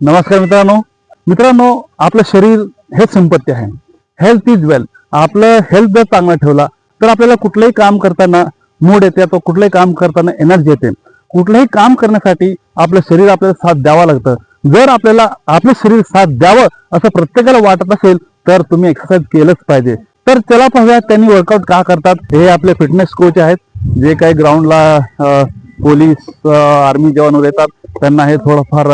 नमस्कार मित्रांनो आपलं शरीर हेच संपत्ती आहे. Health is wealth. आपलं हेल्थ जर चांगला ठेवला तर आपल्याला कुठलंही काम करताना मूड येते, तो कुठलंही काम करताना एनर्जी येते. कुठलंही काम करण्यासाठी आपलं शरीर आपल्याला साथ द्यावा लागतं. जर आपल्याला आपलं शरीर साथ द्यावं असं प्रत्येकाला वाटत असेल तर तुम्ही एक्सरसाइज केलंच पाहिजे. तर चला पाहूया त्यांनी वर्कआउट का करतात. हे आपले फिटनेस कोच आहेत, जे काही ग्राउंडला पोलीस आर्मी जवान वगैरे येतात त्यांना हे थोडंफार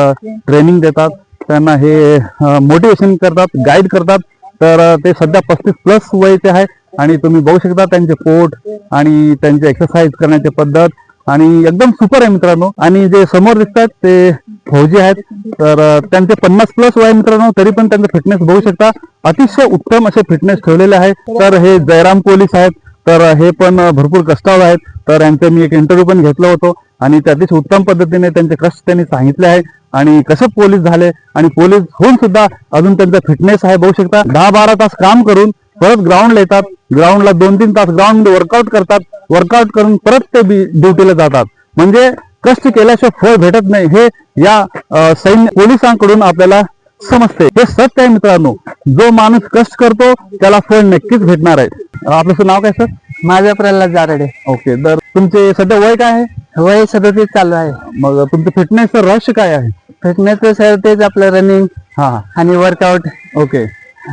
ट्रेनिंग देतात, त्यांना हे मोटिवेशन करतात, गाईड करतात. तर ते सध्या 35+ वयाचे आहे आणि तुम्ही बघू शकता त्यांचे पोट आणि त्यांचे एक्सरसाइज करण्याची पद्धत आणि एकदम सुपर आहे मित्रांनो. आणि जे समोर दिसतात ते फौजी आहेत, तर त्यांचे 50+ वय मित्रांनो, तरी पण त्यांचं फिटनेस बघू शकता. अतिशय उत्तम असे फिटनेस ठेवलेले आहे. तर हे जयराम पोलीस आहेत, तर हे पण भरपूर कष्टाळू आहेत. तर यांचं मी एक इंटरव्ह्यू पण घेतलं होतं आणि ते अतिशय उत्तम पद्धतीने त्यांचे कष्ट त्यांनी सांगितले आहे आणि कसे पोलीस झाले आणि पोलीस होऊन सुद्धा अजून त्यांचा फिटनेस आहे. बघू शकता 10-12 तास काम करून परत ग्राउंडला येतात. ग्राउंडला 2-3 तास ग्राउंड वर्कआउट करतात. वर्कआउट करून परत ते ड्युटीला जातात. म्हणजे कष्ट केल्याशिवाय फळ भेटत नाही, हे या सैन्य पोलिसांकडून आपल्याला समजते. हे सत्य आहे मित्रांनो. जो माणूस कष्ट करतो त्याला फळ नक्कीच भेटणार आहे. आपलं नाव काय सर? माझा प्रल्हाद जारडे. ओके. तर तुमचे सध्या वय काय आहे? वय 37 चालू आहे. मग तुमचं फिटनेसचं रहस्य काय आहे? फिटनेस सर तेच आपलं रनिंग हा आणि वर्कआउट. ओके.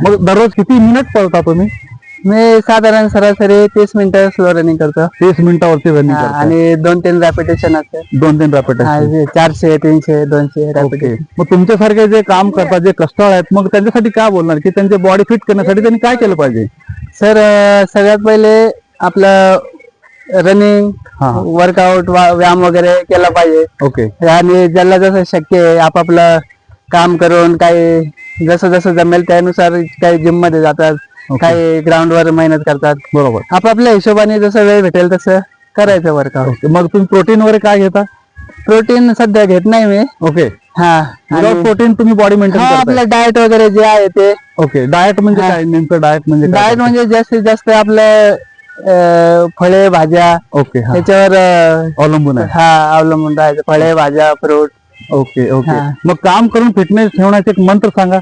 मग दररोज किती मिनिट पळता तुम्ही? मी साधारण सरासरी 30 मिनिटं स्लो रनिंग करतो. 30 मिनिटावरती रनिंग करता आणि 2-3 रॅपिटेशन असते. 2-3 रॅपिटेशन. 400, 300, 200 ओके. रॅपिटेशन. मग तुमच्यासारखे जे काम करतात, जे कष्टाळ आहेत, मग त्यांच्यासाठी काय बोलणार की त्यांची बॉडी फिट करण्यासाठी त्यांनी काय केलं पाहिजे? सर सगळ्यात पहिले आपलं रनिंग, हा. वर्कआउट, व्यायाम वगैरे केला पाहिजे. ओके. आणि ज्याला जसं शक्य आहे आपापलं काम करून काही जसं जसं जमेल त्यानुसार काही जिम मध्ये जातात, काही ग्राउंड वर मेहनत करतात. बरोबर. आपापल्या हिशोबाने जसं वेळ भेटेल तसं करायचं वर्कआउट. ओके. मग तुम्ही प्रोटीन वगैरे काय घेता? प्रोटीन सध्या घेत नाही मी. ओके. हा. विदाउट प्रोटीन तुम्ही बॉडी मेंटेन करता? आपलं डाएट वगैरे जे आहे ते. ओके. डाएट म्हणजे काय नेमकं? डाएट म्हणजे काय? डाएट म्हणजे जास्तीत जास्त आपलं फळे भाज्या ओके. हा. त्याच्यावर अवलंबून आहे. अवलंबून राहायचं. फळे भाज्या फ्रूट. ओके. ओके. हा. मग काम करून फिटनेस ठेवण्याचे एक मंत्र सांगा.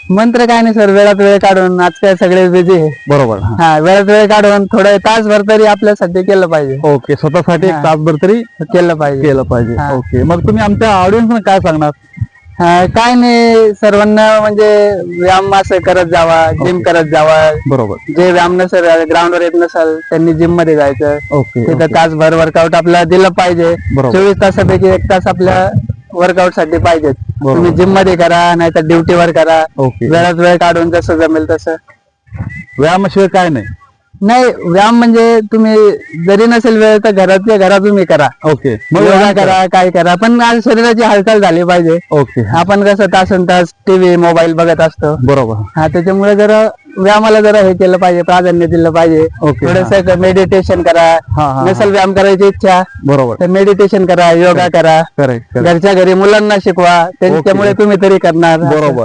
मंत्र काय नाही सर, वेळात वेळ काढून, आजकाल सगळे बिझी आहे. बरोबर. हा. वेळात वेळ काढून थोडं तासभर तरी आपल्यासाठी केलं पाहिजे. ओके. स्वतःसाठी एक तासभर तरी केलं पाहिजे. हा. ओके. मग तुम्ही आमच्या ऑडियन्सना काय सांगणार? काय नाही, सर्वांना म्हणजे व्यायाम असं करत जावा, जिम करत जावा. बरोबर. जे व्यायाम नसेल, ग्राउंड वर येत नसेल त्यांनी जिम मध्ये जायचं. ओके. तिथं तासभर वर्कआउट आपल्याला दिलं पाहिजे. बरोबर. 24 तासापैकी 1 तास आपल्या वर्कआउट साठी पाहिजेत. तुम्ही जिम मध्ये करा, नाहीतर ड्युटीवर करा. ओके. वेळात वेळ काढून जसं जमेल तसं. व्यायामाशिवाय काय नाही? नाही, व्यायाम म्हणजे तुम्ही जरी नसेल वेळ तर घरातल्या घरात तुम्ही करा. ओके. मग योगा करा, काय करा, पण आज शरीराची हालचाल झाली पाहिजे. ओके. आपण कसं तासनतास टीव्ही मोबाईल बघत असतो. बरोबर. त्याच्यामुळे जरा व्यायामाला जरा हे केलं पाहिजे, प्राधान्य दिलं पाहिजे. ओके. थोडस मेडिटेशन करा. हा. नसेल व्यायाम करायची इच्छा बरोबर. तर मेडिटेशन करा, योगा करा. करेक्ट. घरच्या घरी मुलांना शिकवा, त्यांच्यामुळे तुम्ही तरी करणार.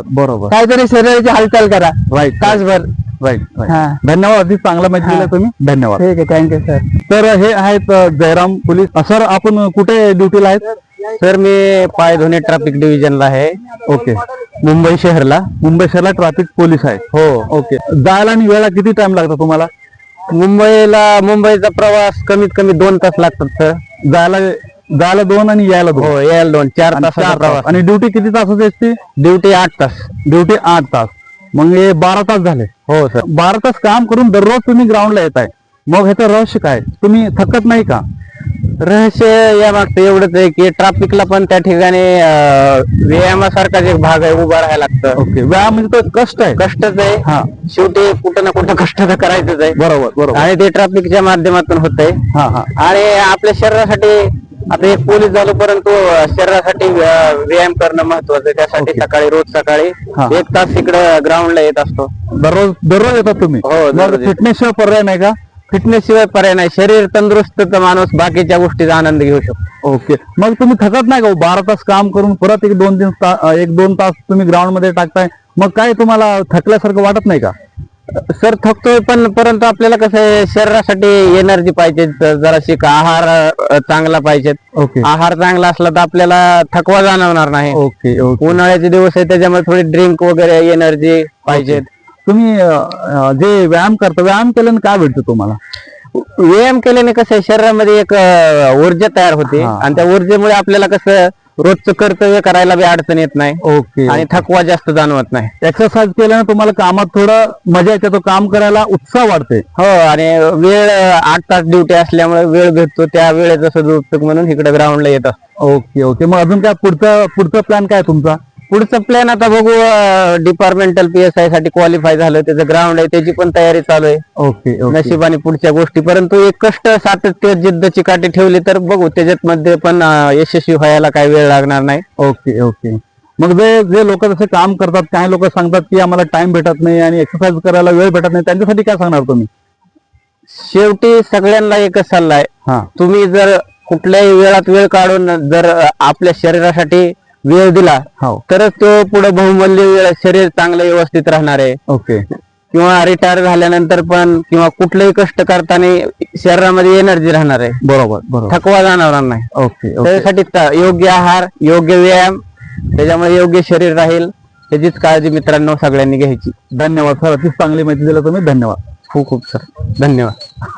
बरोबर. काहीतरी शरीराची हालचाल करा राईट. तासभर. राईट. हा. धन्यवाद. अगदी चांगला माहिती दिला तुम्ही. धन्यवाद. ठीक आहे, थँक्यू सर. तर हे आहेत जयराम पोलीस. सर आपण कुठे ड्युटीला आहेत? सर मी पायधोने ट्रॅफिक डिव्हिजनला आहे. ओके. मुंबई शहरला. मुंबई शहरला ट्रॅफिक पोलीस आहे. हो. ओके. जायला आणि वेळा किती टाइम लागतो तुम्हाला? मुंबईचा प्रवास कमीत कमी 2 तास लागतात सर. जायला 2 आणि यायला 2. हो, यायला 2, 4 तासाचा प्रवास. आणि ड्युटी किती तासाची असते? ड्युटी 8 तास. ड्युटी 8 तास. मग हे 12 तास झाले. हो सर. 12 तास काम करून दररोज तुम्ही ग्राउंडला येत आहे. मग ह्याचं रहस्य काय? तुम्ही थकत नाही का? रहस्य या मागचं एवढंच आहे की ट्रॅफिकला पण त्या ठिकाणी व्यायामासारखाच एक भाग आहे, उभा राहायला लागतं. ओके. व्यायाम म्हणजे तो कष्ट आहे. कष्टच आहे. हा. शेवटी कुठं ना कुठं कष्ट तर करायचंच आहे. बरोबर. आणि ते ट्रॅफिकच्या माध्यमातून होतंय. हा. आणि आपल्या शरीरासाठी आता एक पोलीस झालो, परंतु शरीरासाठी व्यायाम करणं महत्वाचं आहे. त्यासाठी रोज सकाळी हा. 1 तास इकडं ग्राउंडला येत असतो. दररोज येतात तुम्ही? हो, दररोज. फिटनेस शिवाय पर्याय नाही का? फिटनेस शिवाय पर्याय नाही. शरीर तंदुरुस्त तर माणूस बाकीच्या गोष्टीचा आनंद घेऊ शकतो. ओके. मग तुम्ही थकत नाही का? 12 तास काम करून परत 1-2 तास तुम्ही ग्राउंड मध्ये टाकताय, मग काय तुम्हाला थकल्यासारखं वाटत नाही का? सर थकतोय पण परंतु आपल्याला कसं आहे शरीरासाठी एनर्जी पाहिजे जराशी आहार चांगला पाहिजे. ओके आहार चांगला असला तर आपल्याला थकवा जाणवणार नाही. Okay okay. उन्हाळ्याचे दिवस आहे त्याच्यामुळे थोडी ड्रिंक वगैरे एनर्जी पाहिजे. तुम्ही जे व्यायाम करता, व्यायाम केल्याने काय भेटतं तुम्हाला? व्यायाम केल्याने कसं आहे शरीरामध्ये एक ऊर्जा तयार होते हा. आणि त्या ऊर्जेमुळे आपल्याला कसं रोजचं कर्तव्य करायला बी अडचण येत नाही ओके. आणि थकवा जास्त जाणवत नाही. एक्सरसाइज केल्याने तुम्हाला कामात थोडं मजा येते, तो काम करायला उत्साह वाढते. हो आणि वेळ 8 तास ड्युटी असल्यामुळे वेळ भेटतो त्या वेळेचा सदुपयोग म्हणून इकडे ग्राउंडला येत असतो. Okay okay. मग अजून काय पुढचा प्लॅन काय तुमचा? पुढचा प्लॅन आता बघू डिपार्टमेंटल PSI साठी क्वालिफाय झालं त्याचं ग्राउंड आहे त्याची पण तयारी चालू आहे. Okay okay. नशिबाने पुढच्या गोष्टी परंतु एक कष्ट सातत्य जिद्द चिकाटी ठेवली तर बघू त्याच्यात मध्ये पण यशस्वी व्हायला काही वेळ लागणार नाही. Okay okay. मग जे लोक जसे काम करतात, काही लोक सांगतात की आम्हाला टाइम भेटत नाही आणि एक्सरसाइज करायला वेळ भेटत नाही, त्यांच्यासाठी काय सांगणार तुम्ही? शेवटी सगळ्यांना एकच सल्ला आहे, हा तुम्ही जर कुठल्याही वेळात वेळ काढून जर आपल्या शरीरासाठी वेळ दिला हो. तरच तो पुढे बहुमूल्य वेळ शरीर चांगलं व्यवस्थित राहणार आहे. ओके किंवा रिटायर झाल्यानंतर पण किंवा कुठलेही कष्ट करताना शरीरामध्ये एनर्जी राहणार आहे, बरोबर बरोबर. थकवा जाणवणार नाही. Okay okay. त्यासाठी योग्य आहार, योग्य व्यायाम, त्याच्यामुळे योग्य शरीर राहील त्याचीच काळजी मित्रांनो सगळ्यांनी घ्यायची. धन्यवाद सर, अतिच चांगली माहिती दिली तुम्ही. धन्यवाद. खूप खूप सर धन्यवाद.